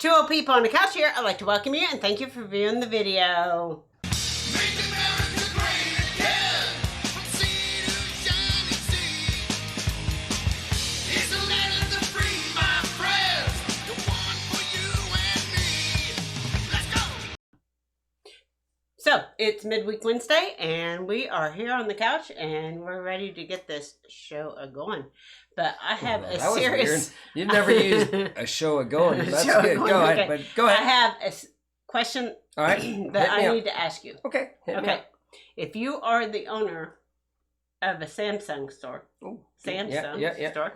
Two old people on the couch here. I'd like to welcome you and thank you for viewing the video. Make America great again. From sea to shining sea. It's the land of the free, my friends. The one for you and me. Let's go. So, it's Midweek Wednesday, and we are here on the couch, and we're ready to get this show going. But I have a serious... You've never used a show a-going. That's good. Go ahead. But go ahead. I have a question that I need to ask you. Okay. Okay. If you are the owner of a Samsung store, store,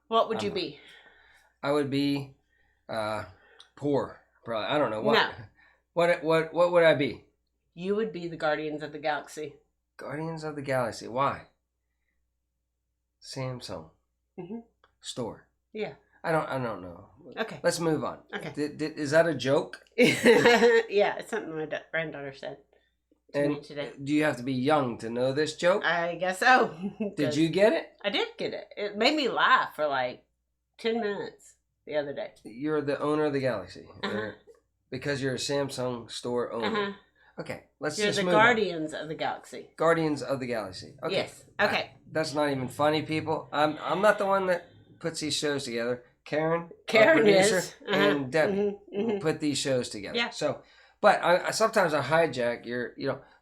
what would you be? I would be poor, probably. I don't know. No. What would I be? You would be the Guardians of the Galaxy. Guardians of the Galaxy. Why? Samsung store. Yeah. I don't know. Okay. Let's move on. Okay. Is that a joke? Yeah, it's something my granddaughter said to me today. Do you have to be young to know this joke? I guess so. Did you get it? I did get it. It made me laugh for like 10 minutes the other day. You're the owner of the Galaxy. Because you're a Samsung store owner. Okay, let's just move on. You're the Guardians of the Galaxy. Guardians of the Galaxy. Okay. Yes. Okay. That's not even funny, people. I'm not the one that puts these shows together. Karen our producer, is. and Debbie put these shows together. Yeah. So, but I sometimes I hijack your,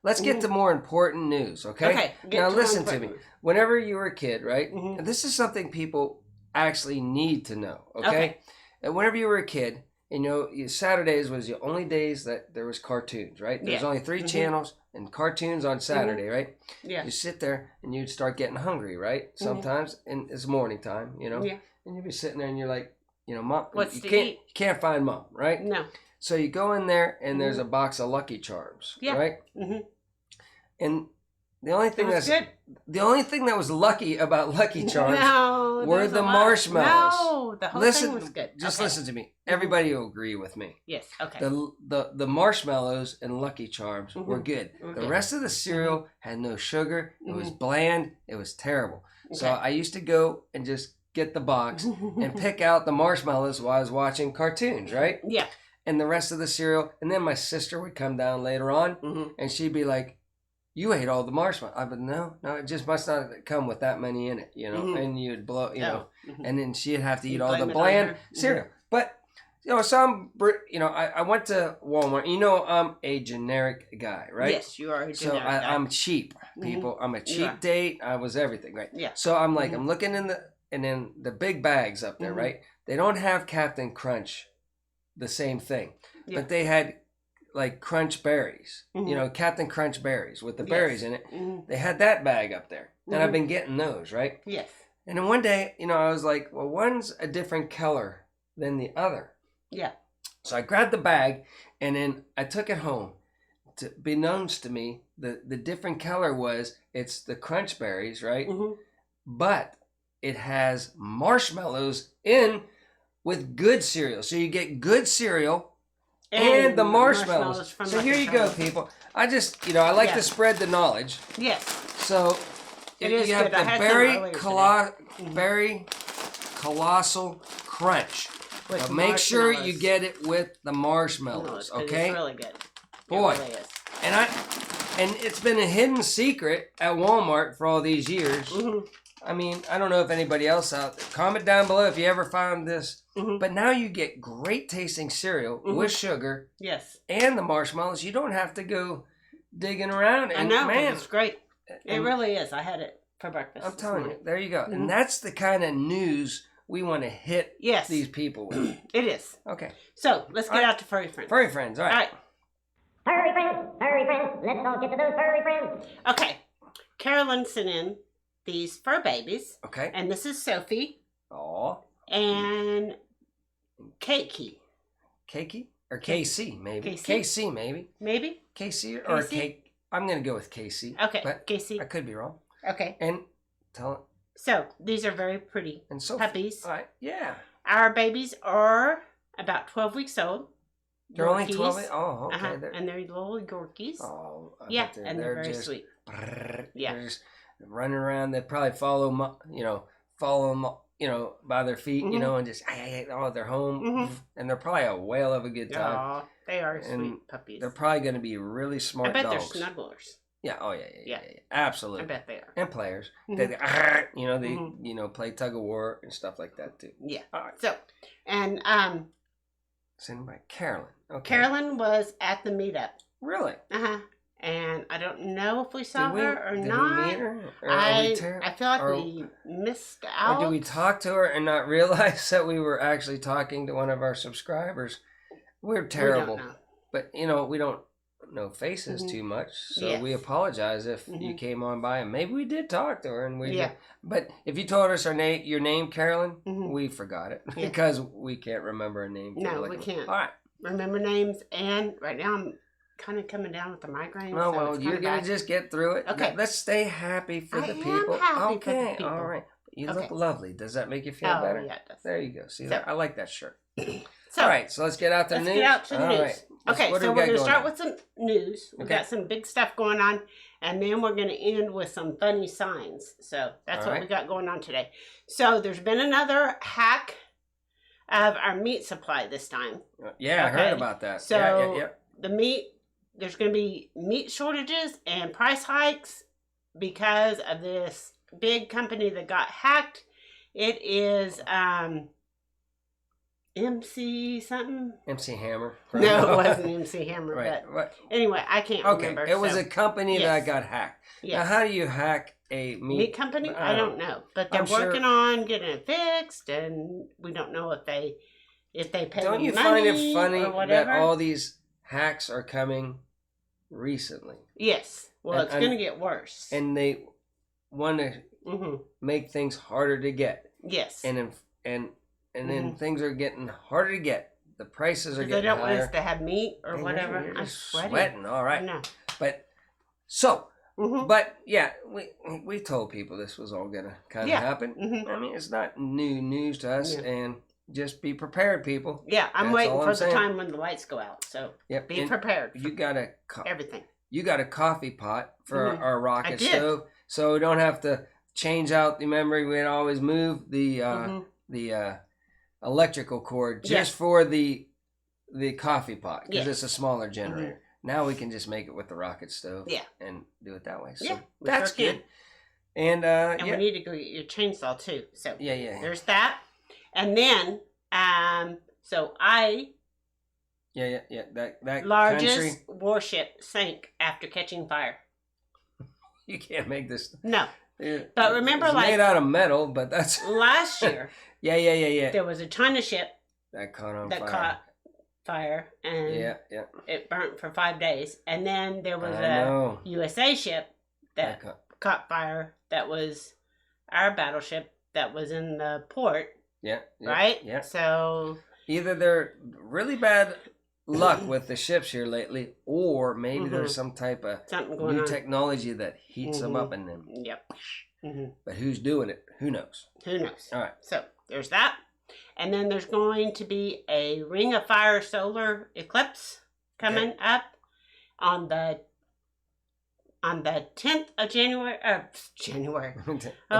let's get to more important news, okay? Okay. Now listen to me. Whenever you were a kid, right? And this is something people actually need to know, okay? And whenever you were a kid, Saturdays was the only days that there was cartoons, right? There was only 3 channels and cartoons on Saturday, right? Yeah. You sit there and you'd start getting hungry, right? Sometimes, and it's morning time, Yeah. And you'd be sitting there and you're like, Mom, you can't find Mom, right? No. So you go in there and there's a box of Lucky Charms, right? And the only thing that was lucky about Lucky Charms were the marshmallows. No, the whole thing was good. Just listen to me. Everybody will agree with me. Yes. Okay. The marshmallows and Lucky Charms were good. The rest of the cereal had no sugar. It was bland. It was terrible. So I used to go and just get the box and pick out the marshmallows while I was watching cartoons, right? Yeah. And the rest of the cereal. And then my sister would come down later on and she'd be like, "You ate all the marshmallows." I would, no, it just must not come with that many in it, and you'd blow, and then she'd have to eat all the bland cereal. But, some, I went to Walmart. I'm a generic guy, right? Yes, you are a generic guy. So I'm cheap, people. I'm a cheap date. I was everything, right? Yeah. So I'm like, I'm looking in the big bags up there, right? They don't have Captain Crunch, the same thing, but they had like Crunch Berries, Captain Crunch Berries with the berries in it. They had that bag up there, and I've been getting those, right? Yes. And then one day, I was like, well, one's a different color than the other. Yeah. So I grabbed the bag, and then I took it home. Beknownst to me, the different color it's the Crunch Berries, right? But it has marshmallows in with good cereal. So you get good cereal and the marshmallows. So here you go, people. I just, I like to spread the knowledge. Yes. So you have the berry colossal crunch. So make sure you get it with the marshmallows, okay? It's really good. Boy. It really is. And it's been a hidden secret at Walmart for all these years. I mean, I don't know if anybody else out there. Comment down below if you ever found this. But now you get great tasting cereal with sugar. Yes. And the marshmallows. You don't have to go digging around. And I know. Man, it's great. It really is. I had it for breakfast. I'm telling you. There you go. And that's the kind of news we want to hit these people with. It is. Okay. So let's get out to furry friends. Furry friends. All right. Furry friends. Let's all get to those furry friends. Okay. Carolyn sent in these fur babies. Okay. And this is Sophie. Aw. And Keiki. Keiki? Or KC, maybe. KC, maybe. Maybe? KC or Cake. I'm going to go with KC. Okay, but KC. I could be wrong. Okay. And tell it. So, these are very pretty and Sophie. puppies. All right, yeah. Our babies are about 12 weeks old. They're only 12? Oh, okay. And they're little Yorkies. Oh, and they're very sweet. Yeah. They're just running around. They probably follow by their feet, Mhm. and just, they're home. Mhm. And they're probably a whale of a good time. Aw, they are And sweet puppies. They're probably going to be really I smart bet dogs. they're snugglers. Yeah, oh yeah. Yeah. Absolutely. I bet they are. And players. Mhm. They Mhm. play tug of war and stuff like that too. Yeah. All right. So, and Sent by Carolyn. Okay. Carolyn was at the meetup. Really? And I don't know if we saw her or did not. we meet her? Or I feel like or- we missed out. Or did we talk to her and not realize that we were actually talking to one of our subscribers? We're terrible. We don't know. But, we don't know faces Mhm. too much. So Yes. we apologize if you Mhm. came on by and maybe we did talk to her. And we Yeah. But if you told us your name, Carolyn, Mhm. we forgot it Yeah. because we can't remember a name. No, we can't. All right. Remember names, and right now I'm kind of coming down with the migraine. Oh, so well, it's you're kinda going bad. to just get through it. Okay. Let's stay happy for I the am people. happy for the Okay. people. All right. You Okay. look lovely. Does that make you feel Oh, better? yeah, it does. There you go. See So- that? I like that shirt. So, All right. So let's get out to the let's news. get out to the All news. right. Okay, What do so we we're got going to going start on? with some news. We've Okay. got some big stuff going on, and then we're going to end with some funny signs. So that's All what right. we got going on today. So there's been another hack of our meat supply this time. Yeah, I Okay. heard about that. So yeah. the meat, there's going to be meat shortages and price hikes because of this big company that got hacked. It is MC something. MC Hammer. No, it wasn't MC Hammer. Right. But What? anyway, I can't Okay. remember. It was so- a company Yes. that got hacked. yes. Now, how do you hack a meat company? I don't know, but they're I'm sure- working on getting it fixed, and we don't know if they pay. Don't you money find it funny or that whatever? all these hacks are coming recently, Yes. Well, And- it's going to get worse. and they want to hmm make things harder to get, Yes. and then Mhm. things are getting harder to get. The prices are They getting don't want higher. us to have meat or And whatever. You're I'm just sweating. All I right, know. but so. hmm But yeah, we told people this was all gonna kind of Yeah. happen. Mhm. I mean, it's not new news to us, Yeah. and just be prepared, people. Yeah, I'm That's waiting all for I'm the saying. time when the lights go out. So Yep. be and prepared. You got Everything. a coffee pot for Mhm. our I rocket did. stove, so we don't have to change out the memory. We'd always move the Mhm. electrical cord just Yes. for the coffee pot because Yes. it's a smaller generator. Now we can just make it with the rocket stove. Yeah. And do it that way. So Yeah, we that's sure can. good. And And yeah. we need to go get your chainsaw too. So Yeah. there's that. And then, so Yeah. That largest country, warship sank after catching fire. you can't make this. No, Yeah, But remember, it's like- made out of metal, but that's last year yeah. there was a China ship That caught on that fire. caught fire and Yeah. it burnt for 5 days. And then there was I a know. USA ship that caught fire. That was our battleship that was in the port, Yeah. right? Yeah. So Either they're really bad luck with the ships here lately, or maybe Mhm. there's some type of something going new on. technology that heats them Mhm. up in them. Yep. hmm But who's doing it? Who knows? Who knows? All right. So there's that. And then there's going to be a Ring of Fire solar eclipse coming up on the 10th of January. Oh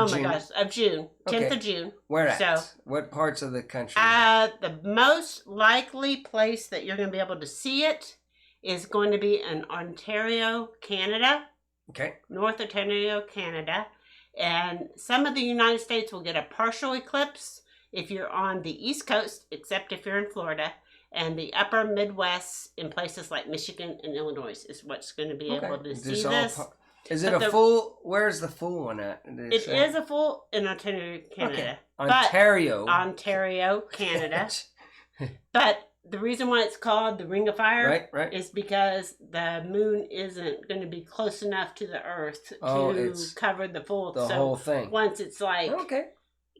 my June. gosh, of June. 10th Okay. of June. Where at? So- What parts of the country? The most likely place that you're going to be able to see it is going to be in Ontario, Canada. Okay. North Ontario, Canada. And some of the United States will get a partial eclipse if you're on the East Coast, except if you're in Florida. And the upper Midwest in places like Michigan and Illinois is what's going to be able to Is see this all this. Is it But a the- full? Where's the full one at? Did It say? is a full in Ontario, Canada. Okay. But Ontario. Ontario, Canada. But the reason why it's called the Ring of Fire right. is because the moon isn't going to be close enough to the earth Oh, to it's cover the full. The so whole thing. once it's like Okay.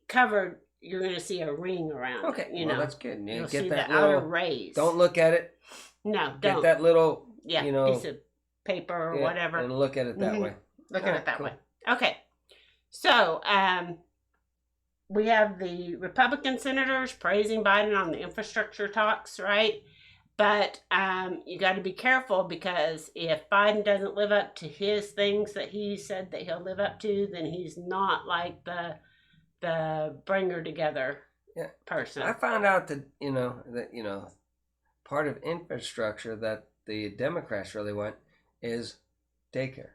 covered, you're going to see a ring around. Okay. You well, know, that's good. You you'll get see that the outer little. rays. Don't look at it. No, Get don't. that little. Yeah, you know, piece of paper or yeah, whatever. and look at it that Mhm. way. Look at Alright, it that cool. way. Okay. So, we have the Republican senators praising Biden on the infrastructure talks, right? But you got to be careful because if Biden doesn't live up to his things that he said that he'll live up to, then he's not like the the bringer together Yeah. person. I found out that part of infrastructure that the Democrats really want is daycare.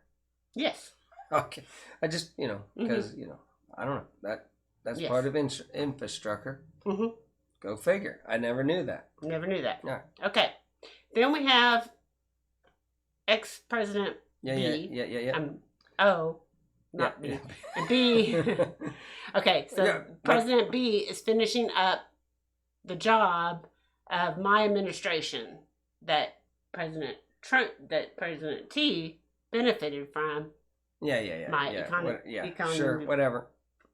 Yes. Okay, I just because I don't know that's Yes. part of infrastructure. Mm-hmm. Go figure. I never knew that. Never knew that. Yeah. Okay. Then we have ex-president Yeah. B. Yeah. O, not Yeah. B. B. Okay, so Yeah, President B is finishing up the job of my administration that President T benefited from. Yeah. My yeah. economy. Sure, whatever.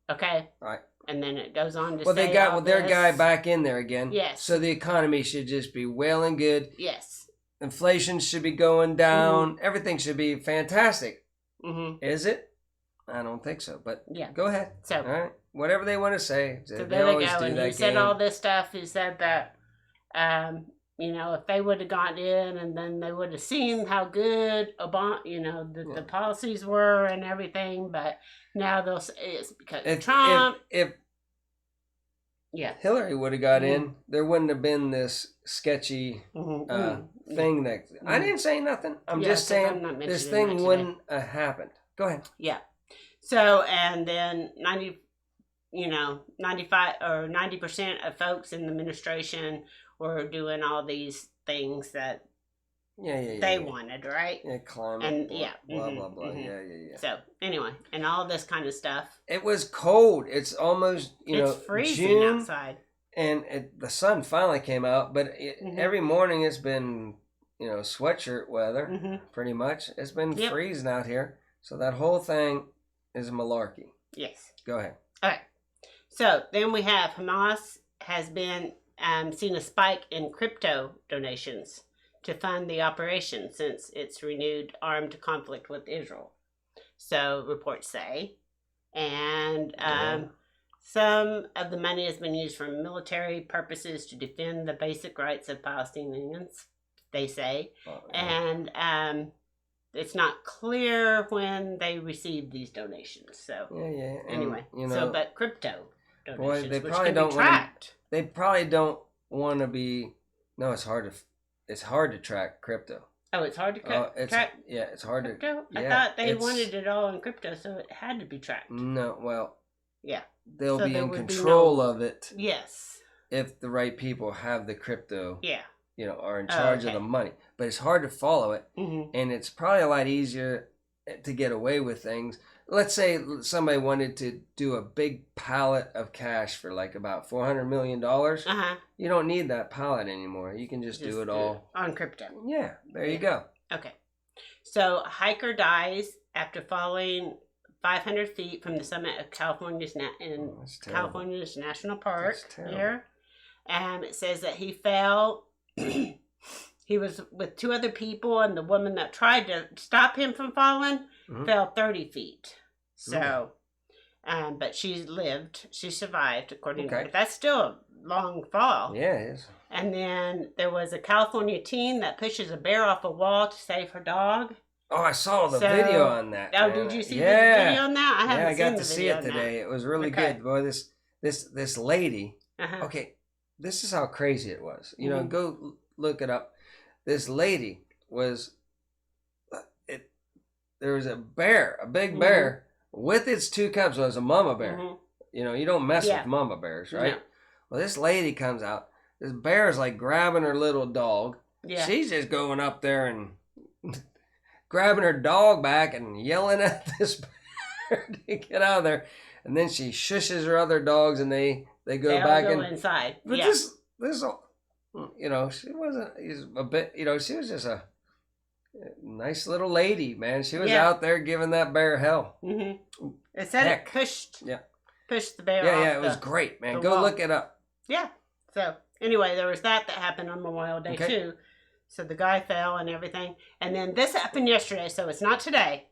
Okay. Right. And then it goes on to Well, say they got all their this. guy back in there again. Yes. So the economy should just be well and good. Yes. Inflation should be going down. Everything should be fantastic. Mm-hmm. Is it? I don't think so. But Yeah. go ahead. So. All right. Whatever they want to say. So they there they always go. do And that he said game. all this stuff. He said that, if they would have gotten in and then they would have seen how good the policies were and everything, but now they'll say it's because of Trump. If Hillary would have got in, there wouldn't have been this sketchy thing that I didn't say nothing. I'm just saying this thing wouldn't have happened. Go ahead. Yeah. So and then 95 or 90% of folks in the administration were doing all these things that they wanted, right? Yeah, climate And blah blah. Yeah. So anyway, and all this kind of stuff. It was cold. It's almost It's freezing June, outside, and the sun finally came out. But every morning it's been sweatshirt weather, pretty much. It's been freezing out here. So that whole thing is malarkey. Yes. Go ahead. All right. So then we have Hamas has been seen a spike in crypto donations to fund the operation since its renewed armed conflict with Israel. So reports say. And some of the money has been used for military purposes to defend the basic rights of Palestinians, they say. And it's not clear when they received these donations. So anyway, but crypto donations, they which probably can don't be tracked. They probably don't want to be. No, it's hard to track crypto. Oh, it's hard to track. Yeah, it's hard crypto? to. I thought they wanted it all in crypto, so it had to be tracked. No, well. Yeah. They'll So be there in would be control of it. Yes. If the right people have the crypto. Yeah. Are in charge of the money. But it's hard to follow it. And it's probably a lot easier to get away with things. Let's say somebody wanted to do a big pallet of cash for like about $400 million. You don't need that pallet anymore. You can just do it all. On crypto. Yeah, there you go. Okay. So, a hiker dies after falling 500 feet from the summit of California's National Park here. And it says that he fell. He was with two other people, and the woman that tried to stop him from falling fell 30 feet. So, but she lived. She survived, according to her. That's still a long fall. Yeah, it is. And then there was a California teen that pushes a bear off a wall to save her dog. Oh, I saw the video on that. Oh, did you see the video on that? I haven't I got seen to see it today. It was really good. Boy, this lady. Okay, this is how crazy it was. Go look it up. This lady was. There was a bear, a big bear, with its two cubs. It was a mama bear. You don't mess with mama bears, right? No. Well, this lady comes out. This bear is like grabbing her little dog. Yeah. She's just going up there and grabbing her dog back and yelling at this bear to get out of there. And then she shushes her other dogs and they go back inside. But this, she wasn't a bit, she was just a nice little lady, man. She was out there giving that bear hell. It said it pushed the bear off. Yeah, it was great, man. Go look it up. Yeah. So anyway, there was that happened on Memorial Day too. So the guy fell and everything. And then this happened yesterday, so it's not today.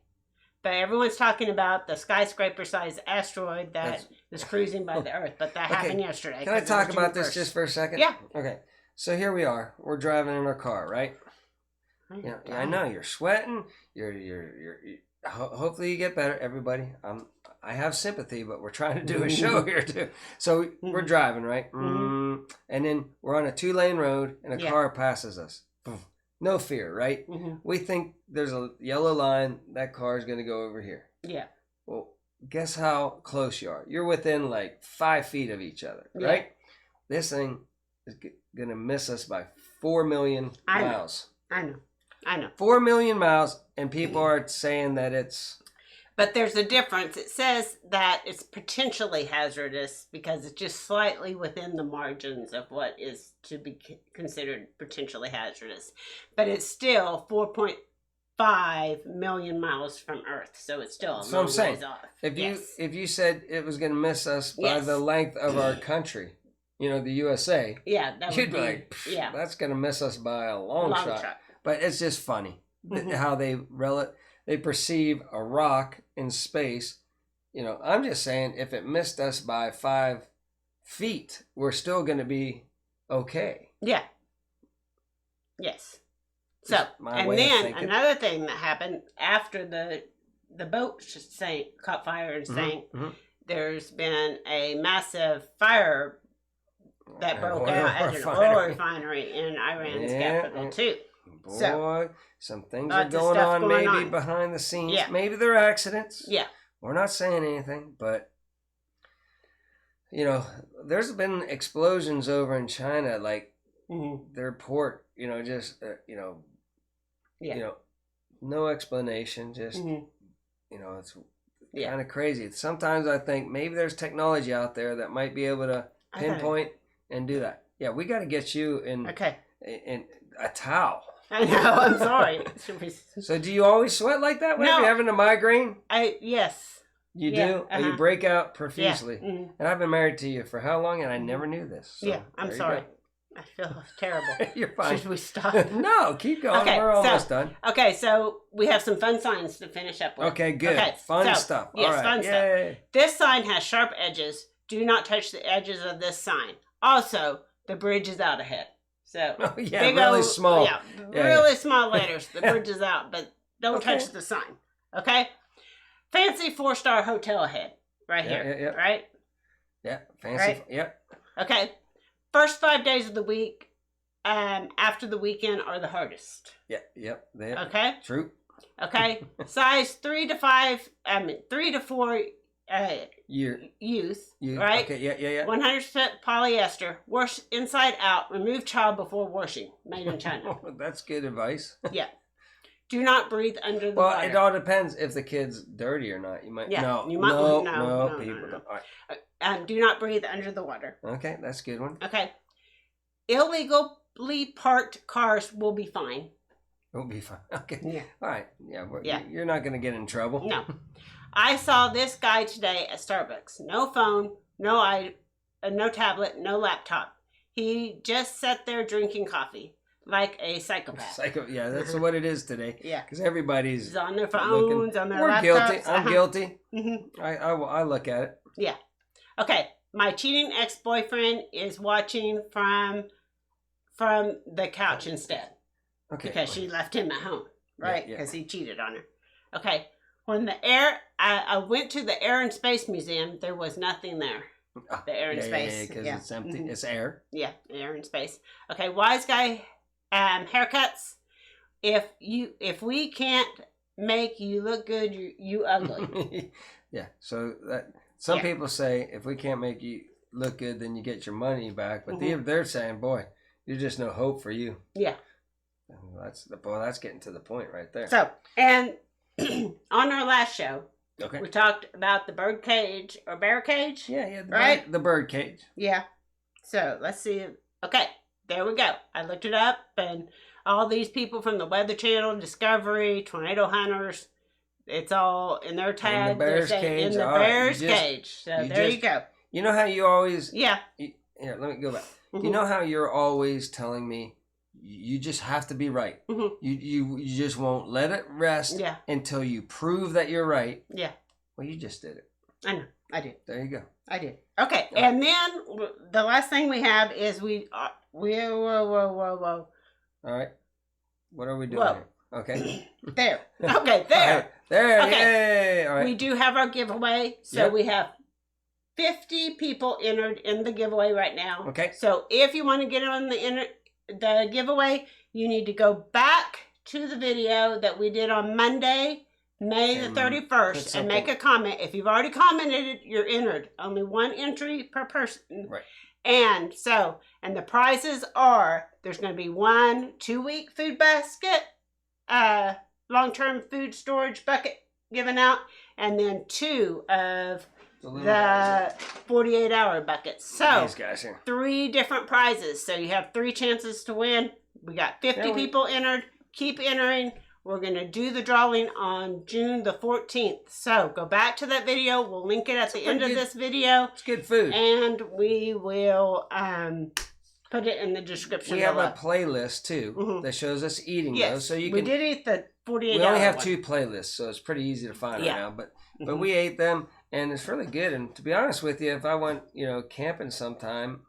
But everyone's talking about the skyscraper-sized asteroid that is cruising by the Earth. But that happened yesterday. Can I talk about this just for a second? Yeah. Okay. So here we are. We're driving in our car, right? Yeah, I know you're sweating. You're hopefully you get better, everybody. I have sympathy, but we're trying to do a show here too. So we're driving, right? And then we're on a 2-lane road, and a car passes us. No fear, right? We think there's a yellow line. That car is going to go over here. Yeah. Well, guess how close you are? You're within like 5 feet of each other, right? This thing is going to miss us by 4 million miles. I know. 4 million miles, and people are saying that it's... But there's a difference. It says that it's potentially hazardous because it's just slightly within the margins of what is to be considered potentially hazardous. But it's still 4.5 million miles from Earth, so it's still a long ways off. If you said it was going to miss us by the length of our country, the USA, that you'd be like, that's going to miss us by a long shot. But it's just funny how they perceive a rock in space. I'm just saying, if it missed us by 5 feet, we're still going to be okay. Yeah. Yes. So, and then another thing that happened after the boat caught fire and sank, there's been a massive fire that broke out at an oil refinery in Iran's capital too. Boy, some things are going on maybe behind the scenes. Yeah. Maybe they're accidents. Yeah. We're not saying anything, but, there's been explosions over in China, like their port, no explanation, just, it's kind of crazy. Sometimes I think maybe there's technology out there that might be able to pinpoint and do that. Yeah, we got to get you in a towel. I know, I'm sorry. So do you always sweat like that when you're having a migraine? Yes. You do? You break out profusely. Yeah. And I've been married to you for how long, and I never knew this. So I'm sorry. I feel terrible. You're fine. Should we stop? No, keep going. Okay, we're almost done. Okay, so we have some fun signs to finish up with. Okay, good. Okay, fun stuff. Yes, all right. fun stuff. This sign has sharp edges. Do not touch the edges of this sign. Also, the bridge is out ahead. So really small. Really small letters. The bridge is out, but don't touch the sign. Okay? Fancy 4-star hotel ahead. Right here. Right? Yeah, fancy. Right? Yep. Okay. First 5 days of the week, after the weekend, are the hardest. Yep. Okay? True. Okay? Size 3 to 4 youth, right? Okay, yeah. 100% polyester. Wash inside out. Remove child before washing. Made in China. That's good advice. Yeah. Do not breathe under the water. Well, it all depends if the kid's dirty or not. You might. Yeah. No. You might. No. People don't. All right. Do not breathe under the water. Okay, that's a good one. Okay. Illegally parked cars will be fine. We'll be fine. Okay. Yeah. All right. Yeah. You're not going to get in trouble. No. I saw this guy today at Starbucks. No phone, no tablet, no laptop. He just sat there drinking coffee like a psychopath. Yeah, that's what it is today. Yeah. Because everybody's He's on their phones, on their We're laptops. guilty. I'm guilty. Mm-hmm. I look at it. Yeah. Okay. My cheating ex-boyfriend is watching from the couch instead. Okay. Because she left him at home, right? Because he cheated on her. Okay. When I went to the Air and Space Museum, there was nothing there. The Air and Space. Yeah, because it's empty. Mm-hmm. It's air. Yeah, air and space. Okay, wise guy haircuts. If we can't make you look good, you ugly. Yeah, so that some people say if we can't make you look good, then you get your money back. But they're saying, boy, you're just no hope for you. Yeah. That's getting to the point right there. So, and on our last show, we talked about the bird cage or bear cage. Yeah, right? The bird cage. Yeah. So let's see. Okay, there we go. I looked it up, and all these people from the Weather Channel, Discovery, Tornado Hunters, it's all in their tag. In the bear's cage. In the bear's cage. So there you go. You know how you always... Yeah. Here, let me go back. Mm-hmm. You know how you're always telling me you just have to be right. Mm-hmm. You just won't let it rest until you prove that you're right. Yeah. Well, you just did it. I know. I did. There you go. I did. Okay. And then the last thing we have is whoa. All right. What are we doing here? Okay. There. Okay, there. There. Okay. Yay. All right. We do have our giveaway. So Yep. we have 50 people entered in the giveaway right now. Okay. So if you want to get on the giveaway, you need to go back to the video that we did on Monday, May the And 31st, and make a comment. If you've already commented, you're entered. Only one entry per person. Right. And the prizes are, there's going to be 1 2-week food basket, long-term food storage bucket given out, and then 2 of the 48-hour buckets. So These guys here. 3 different prizes. So you have 3 chances to win. We got 50 people entered. Keep entering. We're going to do the drawing on June the 14th. So go back to that video. We'll link it at the end of this video. It's good food. And we will put it in the description We have below. a playlist too that shows us eating those. So you we can. did eat the 48 We hour only have one. 2 playlists, so it's pretty easy to find Yeah. right now. But we ate them, and it's really good. And to be honest with you, if I went camping sometime,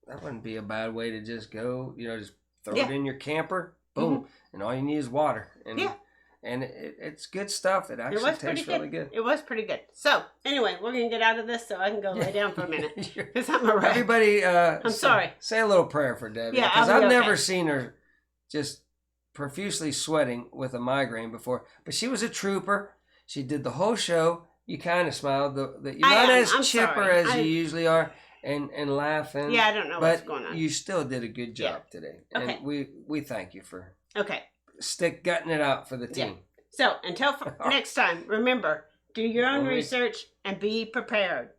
that wouldn't be a bad way to just go. Just throw it in your camper, boom, and all you need is water. And and it's good stuff. It actually tastes really good. It was pretty good. So anyway, we're gonna get out of this so I can go lay down for a minute because I'm a wreck. Everybody, I'm sorry. Say a little prayer for Debbie. Yeah, because I'll be I've okay. never seen her just profusely sweating with a migraine before. But she was a trooper. She did the whole show. You kind of smiled. You're not as I'm chipper sorry. as you usually are, and laughing. Yeah, I don't know what's going on. You still did a good job today, Okay. and we thank you for Okay. gutting it out for the team. Yeah. So until next time, remember, do your own research and be prepared.